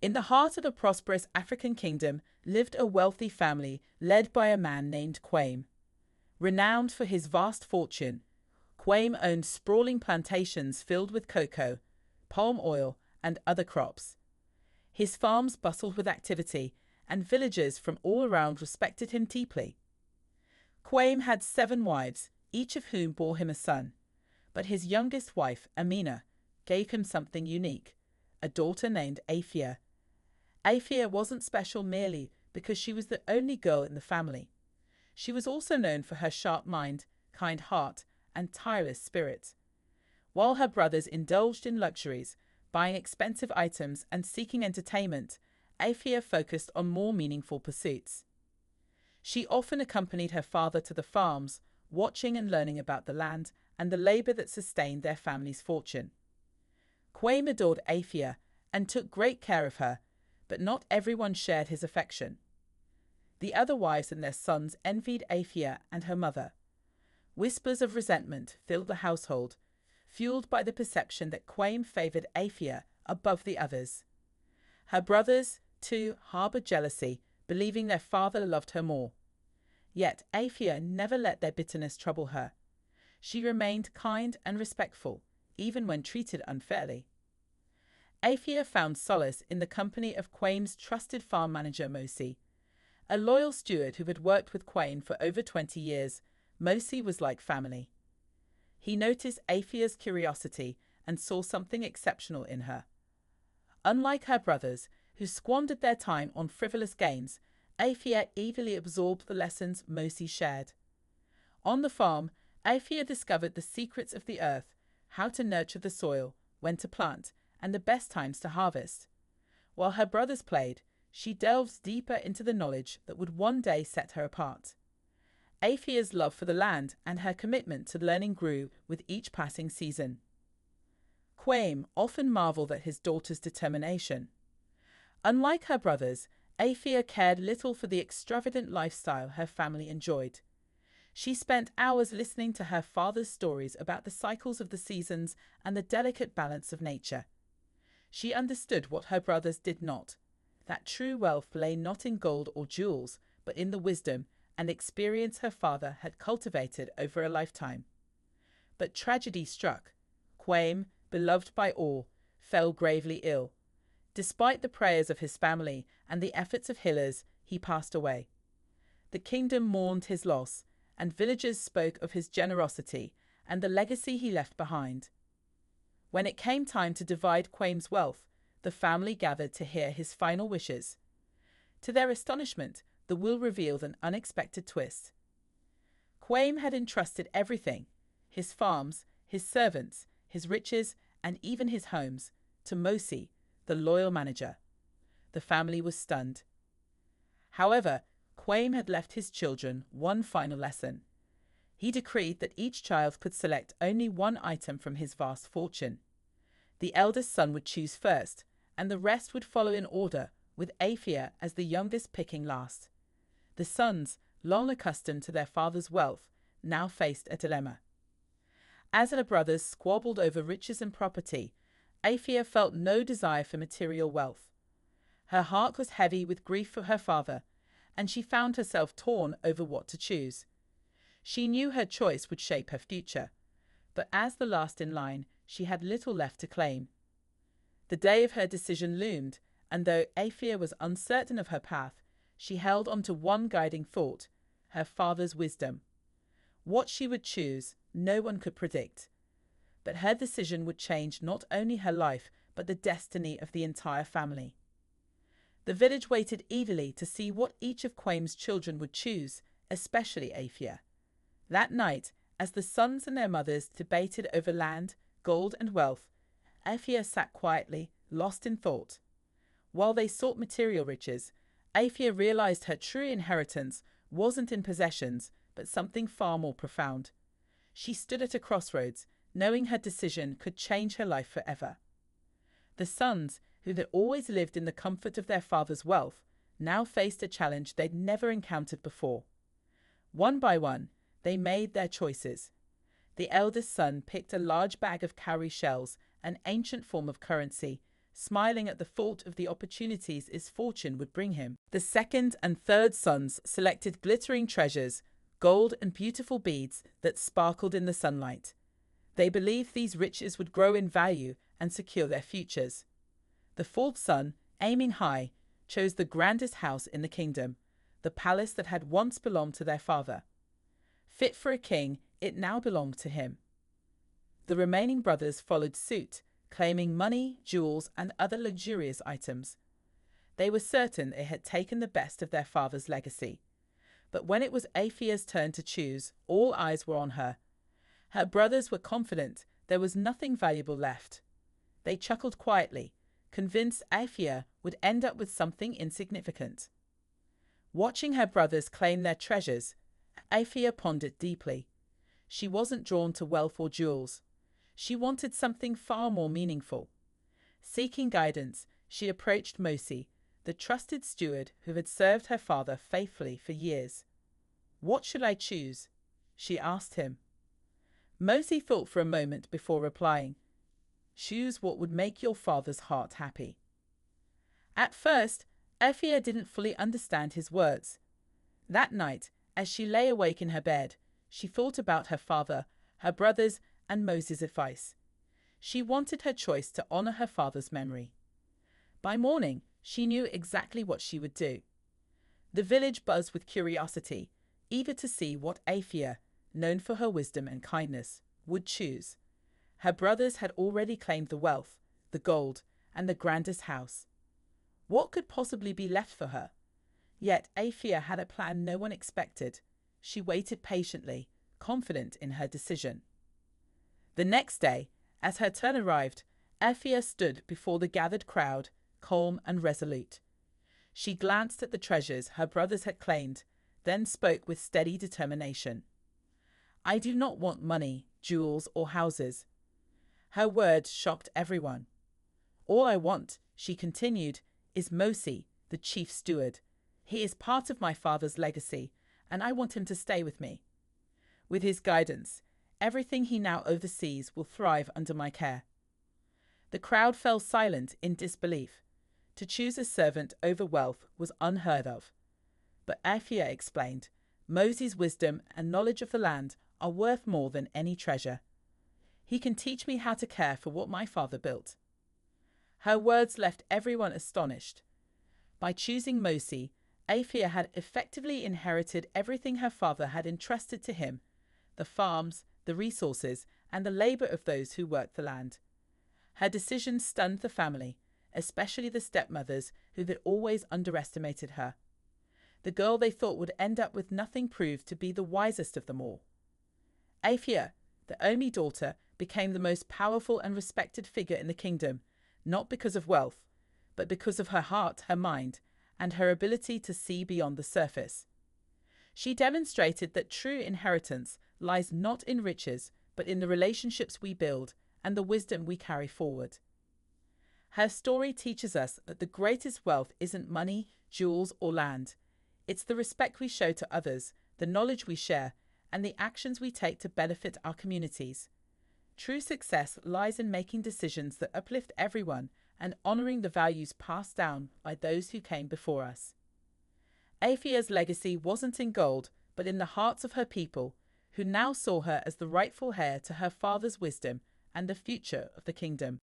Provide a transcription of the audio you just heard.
In the heart of a prosperous African kingdom lived a wealthy family led by a man named Kwame. Renowned for his vast fortune, Kwame owned sprawling plantations filled with cocoa, palm oil, and other crops. His farms bustled with activity, and villagers from all around respected him deeply. Kwame had 7 wives, each of whom bore him a son, but his youngest wife, Amina, gave him something unique, a daughter named Afia. Afia wasn't special merely because she was the only girl in the family. She was also known for her sharp mind, kind heart, and tireless spirit. While her brothers indulged in luxuries, buying expensive items and seeking entertainment, Afia focused on more meaningful pursuits. She often accompanied her father to the farms, watching and learning about the land and the labor that sustained their family's fortune. Kwame adored Afia and took great care of her, but not everyone shared his affection. The other wives and their sons envied Afia and her mother. Whispers of resentment filled the household, fueled by the perception that Kwame favored Afia above the others. Her brothers, too, harbored jealousy, believing their father loved her more. Yet Afia never let their bitterness trouble her. She remained kind and respectful, even when treated unfairly. Afia found solace in the company of Kwame's trusted farm manager Mosi. A loyal steward who had worked with Kwame for over 20 years, Mosi was like family. He noticed Afia's curiosity and saw something exceptional in her. Unlike her brothers, who squandered their time on frivolous games, Afia eagerly absorbed the lessons Mosi shared. On the farm, Afia discovered the secrets of the earth, how to nurture the soil, when to plant, and the best times to harvest. While her brothers played, she delved deeper into the knowledge that would one day set her apart. Afia's love for the land and her commitment to learning grew with each passing season. Kwame often marveled at his daughter's determination. Unlike her brothers, Afia cared little for the extravagant lifestyle her family enjoyed. She spent hours listening to her father's stories about the cycles of the seasons and the delicate balance of nature. She understood what her brothers did not, that true wealth lay not in gold or jewels, but in the wisdom and experience her father had cultivated over a lifetime. But tragedy struck. Kwame, beloved by all, fell gravely ill. Despite the prayers of his family and the efforts of healers, he passed away. The kingdom mourned his loss, and villagers spoke of his generosity and the legacy he left behind. When it came time to divide Kwame's wealth, the family gathered to hear his final wishes. To their astonishment, the will revealed an unexpected twist. Kwame had entrusted everything, his farms, his servants, his riches, and even his homes, to Mosi, the loyal manager. The family was stunned. However, Kwame had left his children one final lesson. He decreed that each child could select only one item from his vast fortune. The eldest son would choose first, and the rest would follow in order, with Afia as the youngest picking last. The sons, long accustomed to their father's wealth, now faced a dilemma. As her brothers squabbled over riches and property, Afia felt no desire for material wealth. Her heart was heavy with grief for her father, and she found herself torn over what to choose. She knew her choice would shape her future, but as the last in line, she had little left to claim. The day of her decision loomed, and though Afia was uncertain of her path, she held on to one guiding thought, her father's wisdom. What she would choose, no one could predict. But her decision would change not only her life, but the destiny of the entire family. The village waited eagerly to see what each of Kwame's children would choose, especially Afia. That night, as the sons and their mothers debated over land, gold, and wealth, Afia sat quietly, lost in thought. While they sought material riches, Afia realized her true inheritance wasn't in possessions, but something far more profound. She stood at a crossroads, knowing her decision could change her life forever. The sons, who had always lived in the comfort of their father's wealth, now faced a challenge they'd never encountered before. One by one, they made their choices. The eldest son picked a large bag of cowrie shells, an ancient form of currency, smiling at the thought of the opportunities his fortune would bring him. The second and third sons selected glittering treasures, gold and beautiful beads that sparkled in the sunlight. They believed these riches would grow in value and secure their futures. The fourth son, aiming high, chose the grandest house in the kingdom, the palace that had once belonged to their father. Fit for a king, it now belonged to him. The remaining brothers followed suit, claiming money, jewels, and other luxurious items. They were certain they had taken the best of their father's legacy. But when it was Afia's turn to choose, all eyes were on her. Her brothers were confident there was nothing valuable left. They chuckled quietly, convinced Afia would end up with something insignificant. Watching her brothers claim their treasures, Afia pondered deeply. She wasn't drawn to wealth or jewels. She wanted something far more meaningful. Seeking guidance, she approached Mosi, the trusted steward who had served her father faithfully for years. "What should I choose?" she asked him. Mosi thought for a moment before replying, "Choose what would make your father's heart happy." At first, Afia didn't fully understand his words. That night, as she lay awake in her bed, she thought about her father, her brothers, and Mosi's advice. She wanted her choice to honor her father's memory. By morning, she knew exactly what she would do. The village buzzed with curiosity, eager to see what Afia, known for her wisdom and kindness, would choose. Her brothers had already claimed the wealth, the gold, and the grandest house. What could possibly be left for her? Yet Afia had a plan no one expected. She waited patiently, confident in her decision. The next day, as her turn arrived, Afia stood before the gathered crowd, calm and resolute. She glanced at the treasures her brothers had claimed, then spoke with steady determination. "I do not want money, jewels, or houses." Her words shocked everyone. "All I want," she continued, "is Mosi, the chief steward. He is part of my father's legacy, and I want him to stay with me. With his guidance, everything he now oversees will thrive under my care." The crowd fell silent in disbelief. To choose a servant over wealth was unheard of. But Afia explained, "Mosi's wisdom and knowledge of the land are worth more than any treasure. He can teach me how to care for what my father built." Her words left everyone astonished. By choosing Mosi, Afia had effectively inherited everything her father had entrusted to him: the farms, the resources, and the labor of those who worked the land. Her decision stunned the family, especially the stepmothers who had always underestimated her. The girl they thought would end up with nothing proved to be the wisest of them all. Afia, the only daughter, became the most powerful and respected figure in the kingdom, not because of wealth, but because of her heart, her mind, and her ability to see beyond the surface. She demonstrated that true inheritance lies not in riches, but in the relationships we build and the wisdom we carry forward. Her story teaches us that the greatest wealth isn't money, jewels, or land. It's the respect we show to others, the knowledge we share, and the actions we take to benefit our communities. True success lies in making decisions that uplift everyone and honoring the values passed down by those who came before us. Afia's legacy wasn't in gold, but in the hearts of her people, who now saw her as the rightful heir to her father's wisdom and the future of the kingdom.